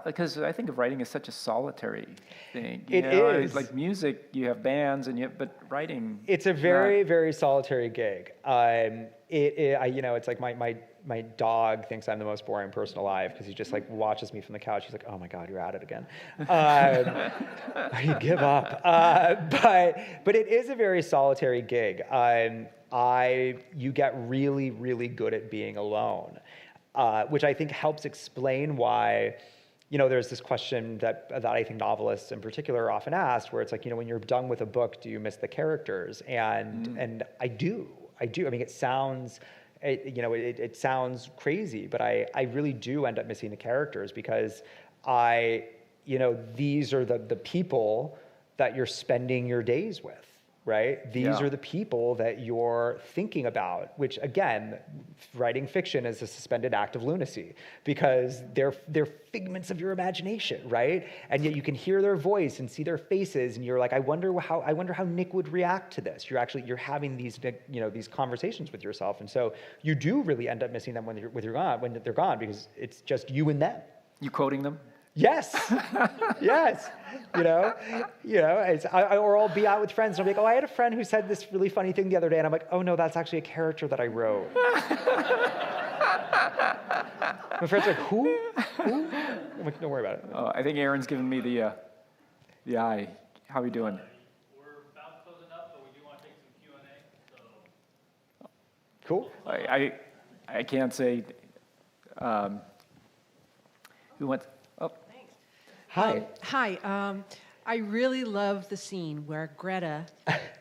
Because I think of writing as such a solitary thing. It is. Like music, you have bands, but writing. It's a very, very solitary gig. It's like my dog thinks I'm the most boring person alive because he just like watches me from the couch. He's like, oh my God, you're at it again. You give up. But it is a very solitary gig. You get really, really good at being alone, which I think helps explain why, you know, there's this question that I think novelists in particular are often asked, where it's like, you know, when you're done with a book, do you miss the characters? And I do. I mean, it sounds crazy, but I really do end up missing the characters because these are the people that you're spending your days with, right? These are the people that you're thinking about, which again, writing fiction is a suspended act of lunacy because they're figments of your imagination, right? And yet you can hear their voice and see their faces and you're like, I wonder how Nick would react to this. You're having these conversations with yourself. And so you do really end up missing them when they're gone because it's just you and them. You quoting them? Yes, yes, or I'll be out with friends and I'll be like, oh, I had a friend who said this really funny thing the other day, and I'm like, oh no, that's actually a character that I wrote. My friend's like, who? I'm like, don't worry about it. Oh, I think Aaron's giving me the eye. How are we doing? We're about closing up, but we do want to take some Q&A. So. Cool. I can't say who wants. Oh. Hi. Hi. I really love the scene where Greta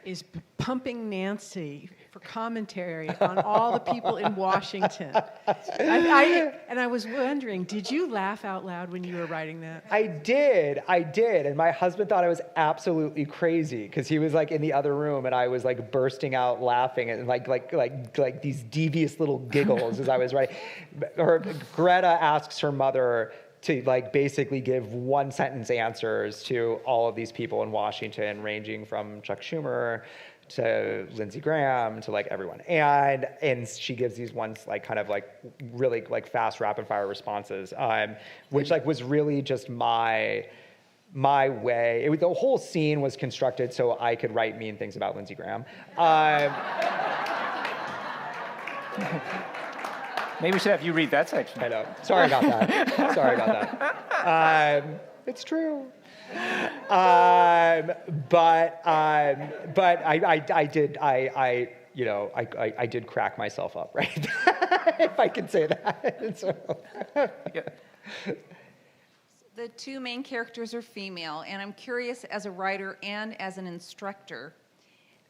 is pumping Nancy for commentary on all the people in Washington. And I was wondering, did you laugh out loud when you were writing that? I did. And my husband thought I was absolutely crazy because he was like in the other room and I was like bursting out laughing and like these devious little giggles as I was writing. Greta asks her mother to like basically give one sentence answers to all of these people in Washington, ranging from Chuck Schumer to Lindsey Graham to like everyone. And she gives these ones like kind of like really like fast rapid fire responses, which like was really just my way. The whole scene was constructed so I could write mean things about Lindsey Graham. Maybe we should have you read that section. I know. Sorry about that. It's true. But I did crack myself up, right? If I can say that. So. The two main characters are female, and I'm curious, as a writer and as an instructor,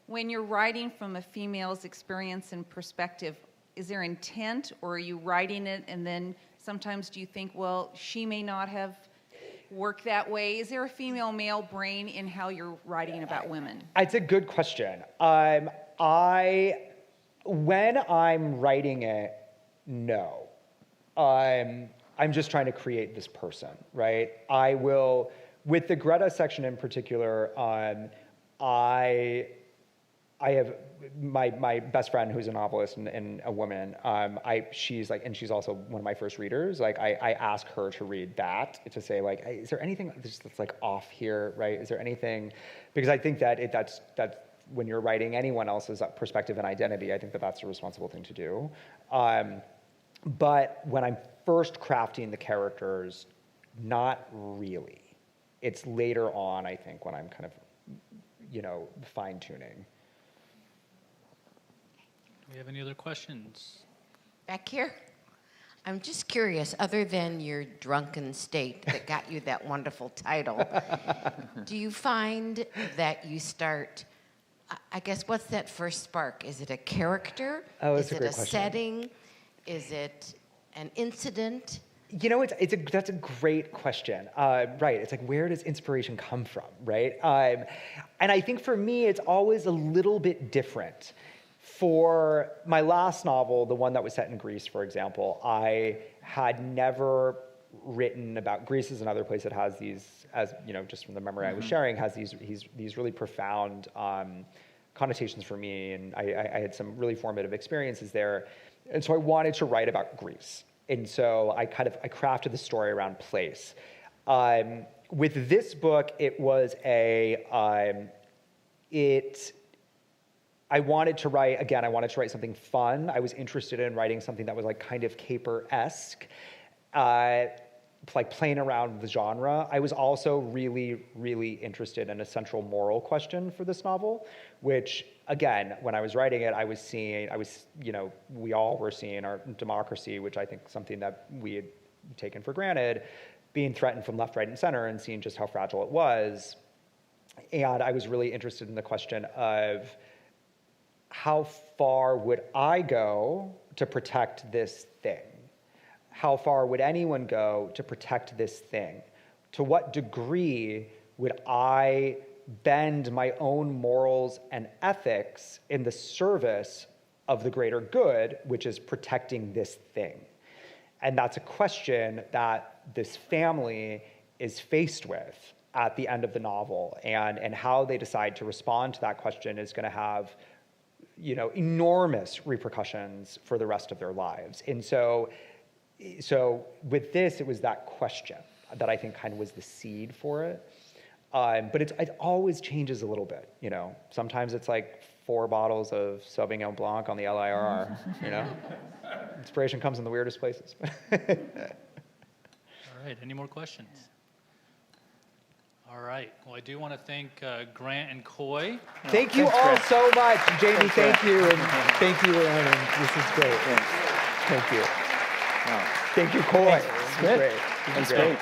when you're writing from a female's experience and perspective, is there intent, or are you writing it and then sometimes do you think, well, she may not have worked that way? Is there a female-male brain in how you're writing about women? It's a good question. When I'm writing it, no. I'm just trying to create this person, right? I will, with the Greta section in particular, I have my best friend who's a novelist and a woman. She's also one of my first readers. Like I ask her to read that to say like, hey, is there anything that's like off here, right? Is there anything? Because I think that that's when you're writing anyone else's perspective and identity, I think that's a responsible thing to do. But when I'm first crafting the characters, not really. It's later on, I think, when I'm kind of, fine tuning. Do we have any other questions? Back here. I'm just curious, other than your drunken state that got you that wonderful title, do you find that you start, I guess, what's that first spark? Is it a character? Oh, Is that's a it great a question. setting? Is it an incident? You know, that's a great question. Right, it's like, where does inspiration come from, right? And I think for me, it's always a little bit different. For my last novel, the one that was set in Greece, for example, I had never written about Greece. Is another place that has these, as you know, just from the memory I was sharing, has these really profound connotations for me, and I had some really formative experiences there, and so I wanted to write about Greece, and so I crafted the story around place. With this book, it was I wanted to write something fun. I was interested in writing something that was like kind of caper-esque, like playing around with the genre. I was also really, really interested in a central moral question for this novel, which, again, when I was writing it, we all were seeing our democracy, which I think is something that we had taken for granted, being threatened from left, right, and center, and seeing just how fragile it was. And I was really interested in the question of, how far would I go to protect this thing? How far would anyone go to protect this thing? To what degree would I bend my own morals and ethics in the service of the greater good, which is protecting this thing? And that's a question that this family is faced with at the end of the novel. And how they decide to respond to that question is going to have, you know, enormous repercussions for the rest of their lives. And so with this, it was that question that I think kind of was the seed for it. But it always changes a little bit, you know. Sometimes it's like 4 bottles of Sauvignon Blanc on the LIRR, you know. Inspiration comes in the weirdest places. All right, any more questions? All right. Well, I do want to thank Grant and Coy. Thank you all so much. Jamie, thank you. And thank you, Aaron. This is great. Thank you. Wow. Thank you, Coy. This is great. That's great.